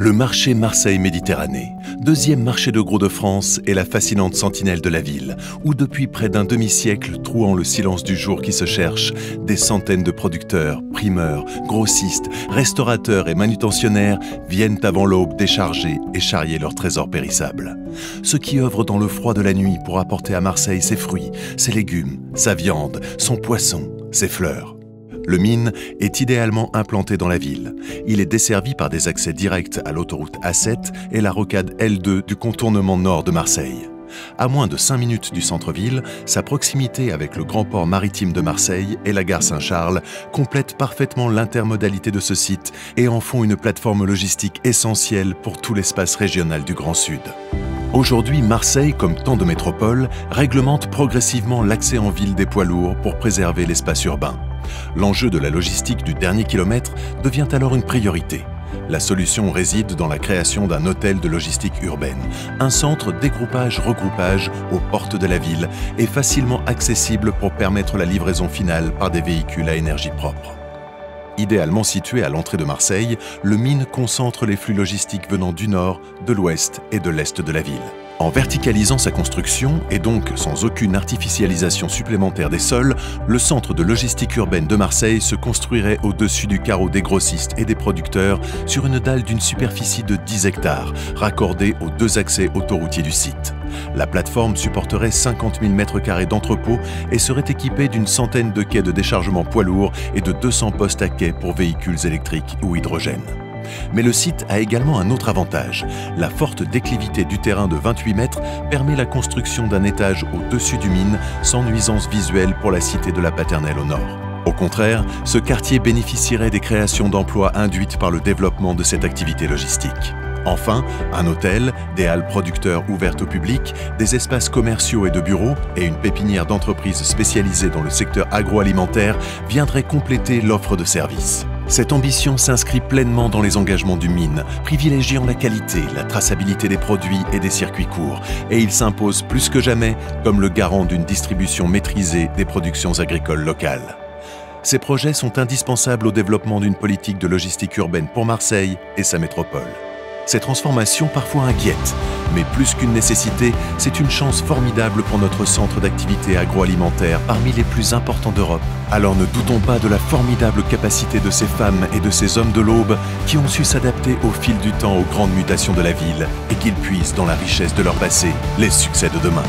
Le marché Marseille-Méditerranée, deuxième marché de gros de France, est la fascinante sentinelle de la ville, où depuis près d'un demi-siècle, trouant le silence du jour qui se cherche, des centaines de producteurs, primeurs, grossistes, restaurateurs et manutentionnaires viennent avant l'aube décharger et charrier leurs trésors périssables. Ceux qui œuvrent dans le froid de la nuit pour apporter à Marseille ses fruits, ses légumes, sa viande, son poisson, ses fleurs. Le mine est idéalement implanté dans la ville. Il est desservi par des accès directs à l'autoroute A7 et la rocade L2 du contournement nord de Marseille. À moins de 5 minutes du centre-ville, sa proximité avec le grand port maritime de Marseille et la gare Saint-Charles complète parfaitement l'intermodalité de ce site et en font une plateforme logistique essentielle pour tout l'espace régional du Grand Sud. Aujourd'hui, Marseille, comme tant de métropoles, réglemente progressivement l'accès en ville des poids lourds pour préserver l'espace urbain. L'enjeu de la logistique du dernier kilomètre devient alors une priorité. La solution réside dans la création d'un hôtel de logistique urbaine, un centre dégroupage-regroupage aux portes de la ville et facilement accessible pour permettre la livraison finale par des véhicules à énergie propre. Idéalement situé à l'entrée de Marseille, le mine concentre les flux logistiques venant du nord, de l'ouest et de l'est de la ville. En verticalisant sa construction, et donc sans aucune artificialisation supplémentaire des sols, le centre de logistique urbaine de Marseille se construirait au-dessus du carreau des grossistes et des producteurs sur une dalle d'une superficie de 10 hectares, raccordée aux 2 accès autoroutiers du site. La plateforme supporterait 50 000 m² d'entrepôt et serait équipée d'une centaine de quais de déchargement poids lourds et de 200 postes à quais pour véhicules électriques ou hydrogène. Mais le site a également un autre avantage. La forte déclivité du terrain de 28 mètres permet la construction d'un étage au-dessus du mine sans nuisance visuelle pour la cité de la Paternelle au nord. Au contraire, ce quartier bénéficierait des créations d'emplois induites par le développement de cette activité logistique. Enfin, un hôtel, des halles producteurs ouvertes au public, des espaces commerciaux et de bureaux et une pépinière d'entreprises spécialisées dans le secteur agroalimentaire viendraient compléter l'offre de services. Cette ambition s'inscrit pleinement dans les engagements du mine, privilégiant la qualité, la traçabilité des produits et des circuits courts, et il s'impose plus que jamais comme le garant d'une distribution maîtrisée des productions agricoles locales. Ces projets sont indispensables au développement d'une politique de logistique urbaine pour Marseille et sa métropole. Ces transformations parfois inquiètent, mais plus qu'une nécessité, c'est une chance formidable pour notre centre d'activité agroalimentaire parmi les plus importants d'Europe. Alors ne doutons pas de la formidable capacité de ces femmes et de ces hommes de l'aube qui ont su s'adapter au fil du temps aux grandes mutations de la ville et qu'ils puisent dans la richesse de leur passé les succès de demain.